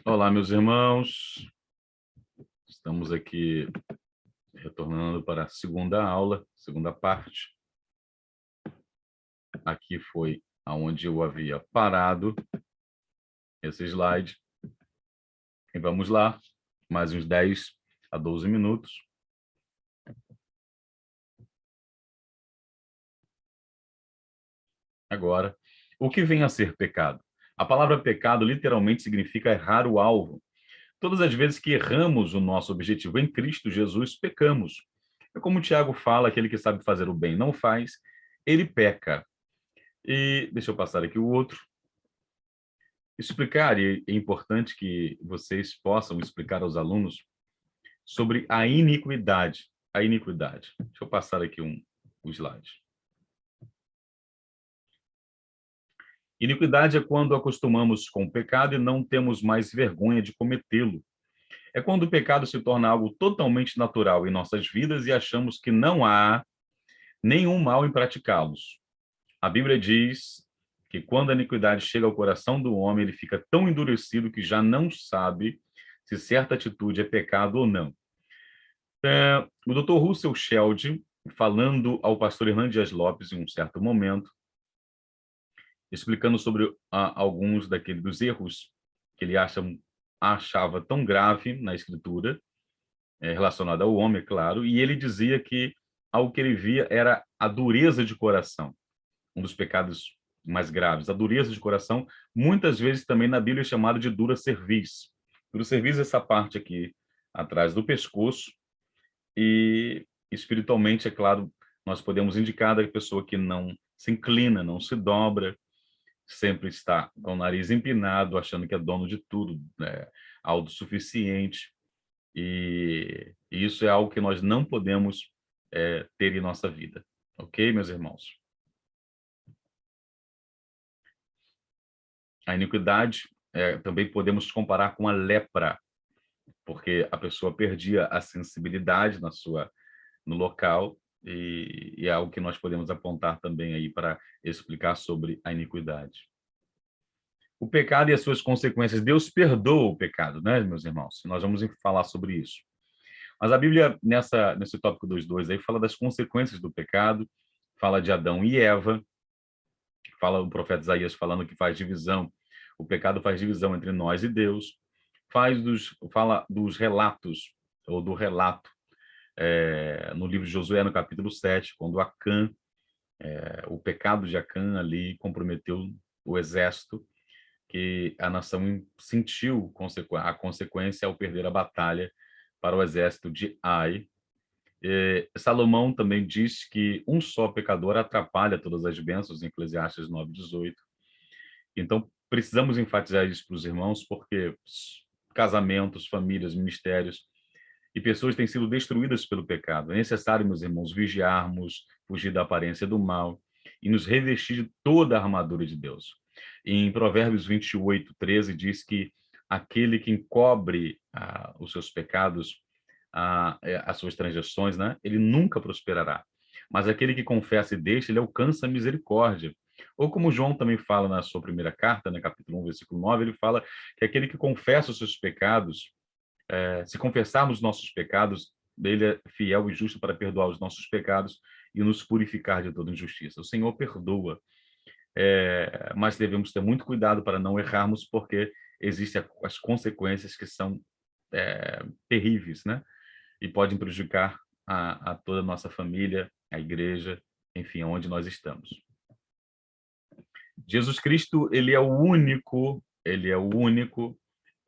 Olá, meus irmãos. Estamos aqui retornando para a segunda aula, segunda parte. Aqui foi aonde eu havia parado esse slide. E vamos lá, mais uns 10 a 12 minutos. Agora, o que vem a ser pecado? A palavra pecado literalmente significa errar o alvo. Todas as vezes que erramos o nosso objetivo em Cristo Jesus, pecamos. É como o Tiago fala, aquele que sabe fazer o bem não faz, ele peca. E deixa eu passar aqui o outro. Explicar, e é importante que vocês possam explicar aos alunos sobre a iniquidade. A iniquidade. Deixa eu passar aqui o slide. Iniquidade é quando acostumamos com o pecado e não temos mais vergonha de cometê-lo. É quando o pecado se torna algo totalmente natural em nossas vidas e achamos que não há nenhum mal em praticá-los. A Bíblia diz que quando a iniquidade chega ao coração do homem, ele fica tão endurecido que já não sabe se certa atitude é pecado ou não. O Dr. Russell Shedd, falando ao pastor Hernando Dias Lopes em um certo momento, explicando sobre alguns dos erros que ele achava tão grave na escritura, relacionado ao homem, é claro, e ele dizia que algo que ele via era a dureza de coração, um dos pecados mais graves. A dureza de coração, muitas vezes também na Bíblia é chamado de dura cerviz. Dura cerviz é essa parte aqui atrás do pescoço, e espiritualmente, é claro, nós podemos indicar a pessoa que não se inclina, não se dobra, sempre está com o nariz empinado, achando que é dono de tudo, né? Autossuficiente, e isso é algo que nós não podemos ter em nossa vida. Ok, meus irmãos? A iniquidade também podemos comparar com a lepra, porque a pessoa perdia a sensibilidade no local, e é algo que nós podemos apontar também aí para explicar sobre a iniquidade. O pecado e as suas consequências. Deus perdoa o pecado, né, meus irmãos? Nós vamos falar sobre isso. Mas a Bíblia, nesse tópico 2.2 aí, fala das consequências do pecado, fala de Adão e Eva, fala o profeta Isaías falando que faz divisão, o pecado faz divisão entre nós e Deus, fala dos relatos, ou do relato, no livro de Josué, no capítulo 7, quando Acã, o pecado de Acã ali comprometeu o exército, que a nação sentiu a consequência ao perder a batalha para o exército de Ai. Salomão também diz que um só pecador atrapalha todas as bênçãos, em Eclesiastes 9:18. Então, precisamos enfatizar isso para os irmãos, porque casamentos, famílias, ministérios e pessoas têm sido destruídas pelo pecado. É necessário, meus irmãos, vigiarmos, fugir da aparência do mal e nos revestir de toda a armadura de Deus. Em Provérbios 28:13 diz que aquele que encobre os seus pecados, as suas transgressões, né, ele nunca prosperará. Mas aquele que confessa e deixa, ele alcança a misericórdia. Ou como João também fala na sua primeira carta, no capítulo 1, versículo 9, ele fala que aquele que confessa os seus pecados, se confessarmos nossos pecados, ele é fiel e justo para perdoar os nossos pecados e nos purificar de toda injustiça. O Senhor perdoa, mas devemos ter muito cuidado para não errarmos, porque existem as consequências que são terríveis, né? E podem prejudicar a toda a nossa família, a igreja, enfim, onde nós estamos. Jesus Cristo, ele é o único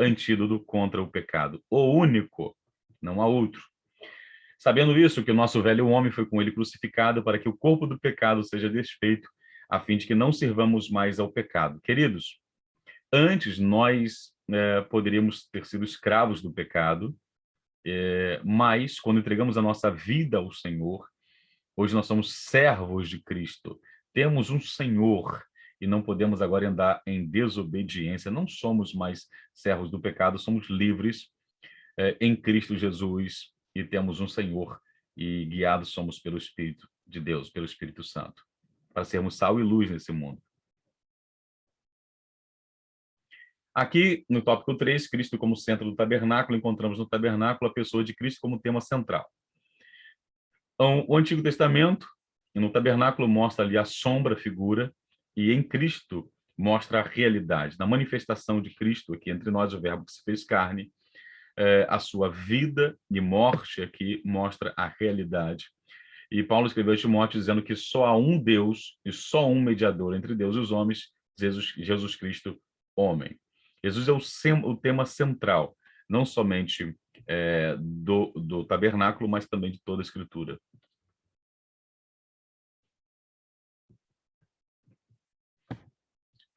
antídoto contra o pecado. O único, não há outro. Sabendo isso, que o nosso velho homem foi com ele crucificado para que o corpo do pecado seja desfeito, a fim de que não sirvamos mais ao pecado. Queridos, antes nós poderíamos ter sido escravos do pecado, mas quando entregamos a nossa vida ao Senhor, hoje nós somos servos de Cristo. Temos um Senhor e não podemos agora andar em desobediência. Não somos mais servos do pecado, somos livres em Cristo Jesus e temos um Senhor e guiados somos pelo Espírito de Deus, pelo Espírito Santo, para sermos sal e luz nesse mundo. Aqui, no tópico 3, Cristo como centro do tabernáculo, encontramos no tabernáculo a pessoa de Cristo como tema central. Então, o Antigo Testamento, no tabernáculo, mostra ali a sombra, a figura, e em Cristo mostra a realidade. Na manifestação de Cristo, aqui entre nós, o verbo que se fez carne, a sua vida e morte aqui mostra a realidade. E Paulo escreveu a Timóteo dizendo que só há um Deus e só um mediador entre Deus e os homens, Jesus Cristo, homem. Jesus é o tema central, não somente do tabernáculo, mas também de toda a Escritura.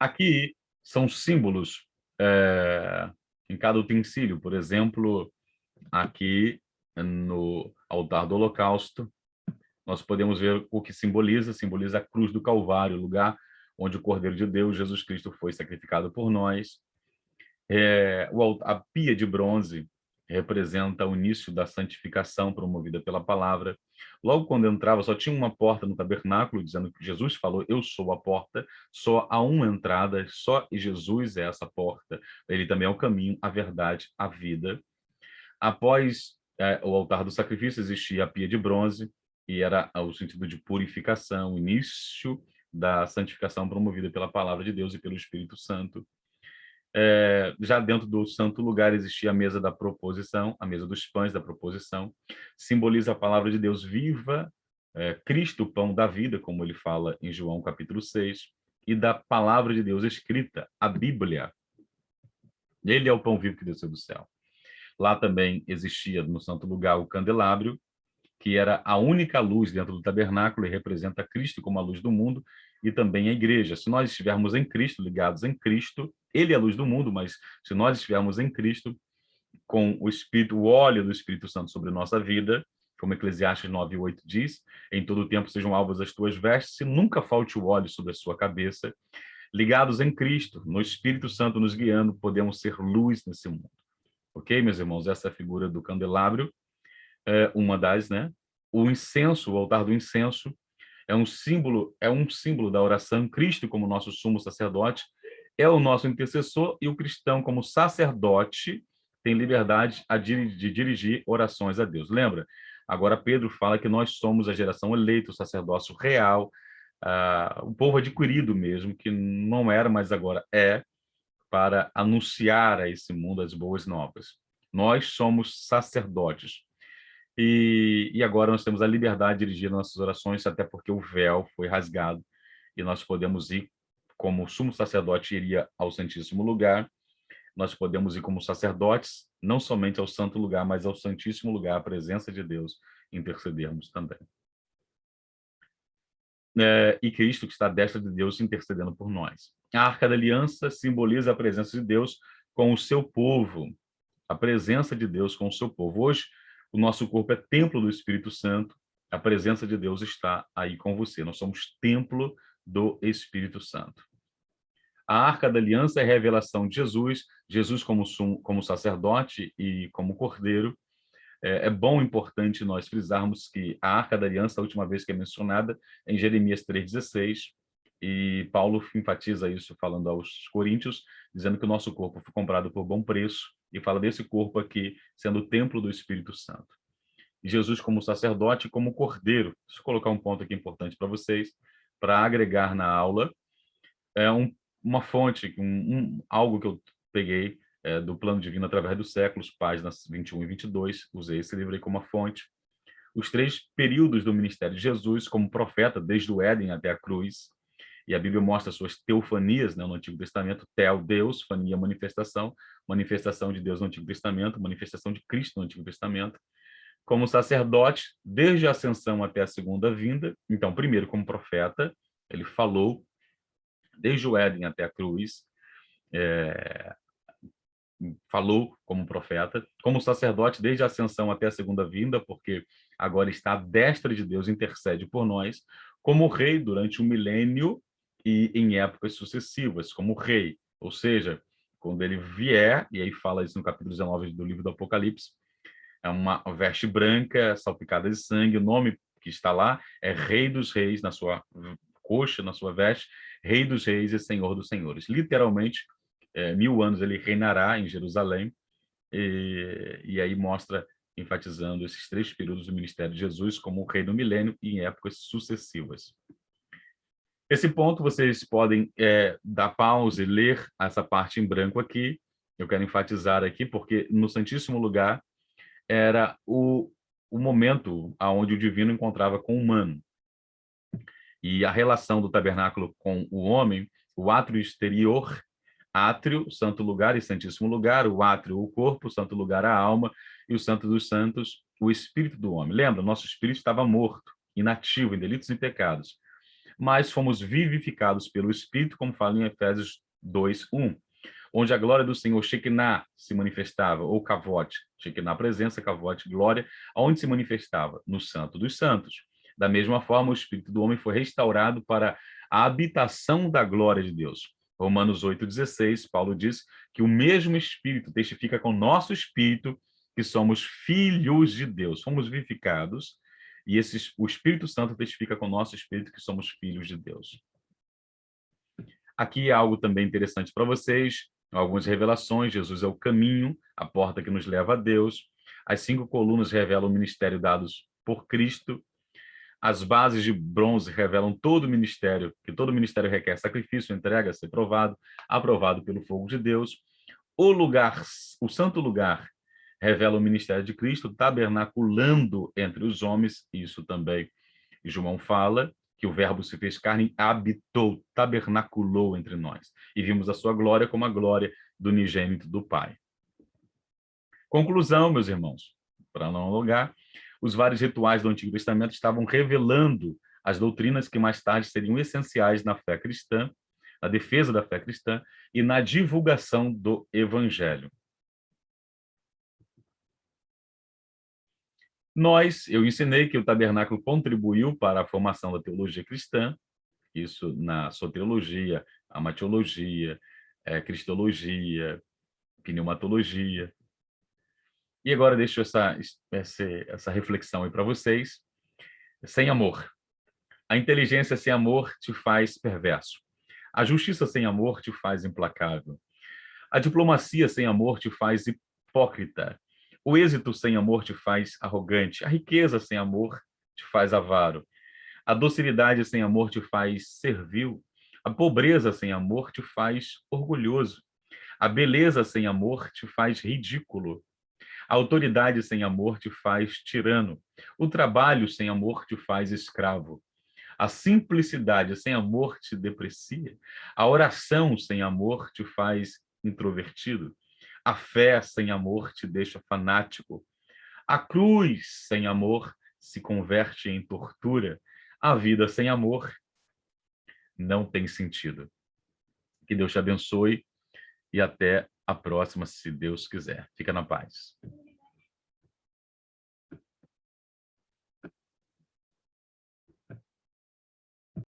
Aqui são símbolos em cada utensílio. Por exemplo, aqui no altar do holocausto, nós podemos ver o que simboliza a cruz do Calvário, o lugar onde o Cordeiro de Deus, Jesus Cristo, foi sacrificado por nós. A pia de bronze representa o início da santificação promovida pela palavra. Logo quando entrava, só tinha uma porta no tabernáculo, dizendo que Jesus falou, eu sou a porta, só há uma entrada, só Jesus é essa porta. Ele também é o caminho, a verdade, a vida. Após o altar do sacrifício, existia a pia de bronze, e era o sentido de purificação, o início da santificação promovida pela palavra de Deus e pelo Espírito Santo. Já dentro do santo lugar existia a mesa da proposição, a mesa dos pães da proposição, simboliza a palavra de Deus viva, Cristo, o pão da vida, como ele fala em João capítulo 6, e da palavra de Deus escrita, a Bíblia. Ele é o pão vivo que desceu do céu. Lá também existia no santo lugar o candelabro, que era a única luz dentro do tabernáculo e representa Cristo como a luz do mundo e também a igreja. Se nós estivermos em Cristo, ligados em Cristo, ele é a luz do mundo, mas se nós estivermos em Cristo, com o Espírito, o óleo do Espírito Santo sobre nossa vida, como Eclesiastes 9:8 diz, em todo o tempo sejam alvas as tuas vestes, e nunca falte o óleo sobre a sua cabeça. Ligados em Cristo, no Espírito Santo nos guiando, podemos ser luz nesse mundo. Ok, meus irmãos? Essa é a figura do candelabro, uma das, né? O incenso, o altar do incenso, é um símbolo da oração. Cristo como nosso sumo sacerdote é o nosso intercessor, e o cristão como sacerdote tem liberdade de dirigir orações a Deus. Lembra? Agora Pedro fala que nós somos a geração eleita, o sacerdócio real, o povo adquirido mesmo, que não era, mas agora é, para anunciar a esse mundo as boas novas. Nós somos sacerdotes. E agora nós temos a liberdade de dirigir nossas orações, até porque o véu foi rasgado e nós podemos ir, como o sumo sacerdote iria ao Santíssimo Lugar, nós podemos ir como sacerdotes, não somente ao santo lugar, mas ao Santíssimo Lugar, à presença de Deus, intercedermos também. E Cristo, que está à destra de Deus, intercedendo por nós. A Arca da Aliança simboliza a presença de Deus com o seu povo, a presença de Deus com o seu povo. Hoje, o nosso corpo é templo do Espírito Santo, a presença de Deus está aí com você. Nós somos templo do Espírito Santo. A Arca da Aliança é a revelação de Jesus, Jesus como sacerdote e como cordeiro. É bom, importante nós frisarmos que a Arca da Aliança, a última vez que é mencionada, é em Jeremias 3,16, e Paulo enfatiza isso falando aos coríntios, dizendo que o nosso corpo foi comprado por bom preço, e fala desse corpo aqui sendo o templo do Espírito Santo. E Jesus como sacerdote e como cordeiro. Deixa eu colocar um ponto aqui importante para vocês, para agregar na aula. Uma fonte, algo que eu peguei do Plano Divino através dos séculos, páginas 21 e 22, usei esse livro aí como uma fonte. Os 3 períodos do ministério de Jesus como profeta, desde o Éden até a cruz, e a Bíblia mostra suas teofanias, né, no Antigo Testamento, teo, Deus, fania, manifestação, manifestação de Deus no Antigo Testamento, manifestação de Cristo no Antigo Testamento, como sacerdote, desde a ascensão até a segunda vinda. Então, primeiro como profeta, ele falou desde o Éden até a cruz, falou como profeta, como sacerdote desde a ascensão até a segunda vinda, porque agora está à destra de Deus, intercede por nós, como rei durante um milênio e em épocas sucessivas, como rei, ou seja, quando ele vier, e aí fala isso no capítulo 19 do livro do Apocalipse, é uma veste branca, salpicada de sangue, o nome que está lá é Rei dos Reis, na sua coxa, na sua veste, Rei dos Reis e Senhor dos Senhores. Literalmente, 1000 anos ele reinará em Jerusalém, e aí mostra, enfatizando esses 3 períodos do ministério de Jesus como o rei do milênio e em épocas sucessivas. Esse ponto vocês podem dar pausa e ler essa parte em branco aqui. Eu quero enfatizar aqui, porque no Santíssimo Lugar era o momento onde o divino encontrava com o humano. E a relação do tabernáculo com o homem, o átrio exterior, átrio, santo lugar e santíssimo lugar, o átrio, o corpo, o santo lugar, a alma, e o santo dos santos, o espírito do homem. Lembra, nosso espírito estava morto, inativo, em delitos e pecados, mas fomos vivificados pelo espírito, como fala em Efésios 2:1, onde a glória do Senhor, Shekinah, se manifestava, ou Kavod, Shekinah, presença, Kavod, glória, aonde se manifestava? No santo dos santos. Da mesma forma, o espírito do homem foi restaurado para a habitação da glória de Deus. Romanos 8:16, Paulo diz que o mesmo espírito testifica com o nosso espírito que somos filhos de Deus, somos vivificados, e o Espírito Santo testifica com o nosso espírito que somos filhos de Deus. Aqui é algo também interessante para vocês, algumas revelações. Jesus é o caminho, a porta que nos leva a Deus. As 5 colunas revelam o ministério dados por Cristo. As bases de bronze revelam todo o ministério, que todo ministério requer sacrifício, entrega, ser provado, aprovado pelo fogo de Deus. O lugar, o santo lugar, revela o ministério de Cristo, tabernaculando entre os homens. Isso também João fala, que o verbo se fez carne, habitou, tabernaculou entre nós. E vimos a sua glória como a glória do unigênito do Pai. Conclusão, meus irmãos, para não alongar, os vários rituais do Antigo Testamento estavam revelando as doutrinas que mais tarde seriam essenciais na fé cristã, na defesa da fé cristã e na divulgação do Evangelho. Eu ensinei que o tabernáculo contribuiu para a formação da teologia cristã, isso na soteriologia, amatiologia, cristologia, pneumatologia. E agora deixo essa reflexão aí para vocês. Sem amor. A inteligência sem amor te faz perverso. A justiça sem amor te faz implacável. A diplomacia sem amor te faz hipócrita. O êxito sem amor te faz arrogante. A riqueza sem amor te faz avaro. A docilidade sem amor te faz servil. A pobreza sem amor te faz orgulhoso. A beleza sem amor te faz ridículo. A autoridade sem amor te faz tirano. O trabalho sem amor te faz escravo. A simplicidade sem amor te deprecia. A oração sem amor te faz introvertido. A fé sem amor te deixa fanático. A cruz sem amor se converte em tortura. A vida sem amor não tem sentido. Que Deus te abençoe e até a próxima, se Deus quiser. Fica na paz.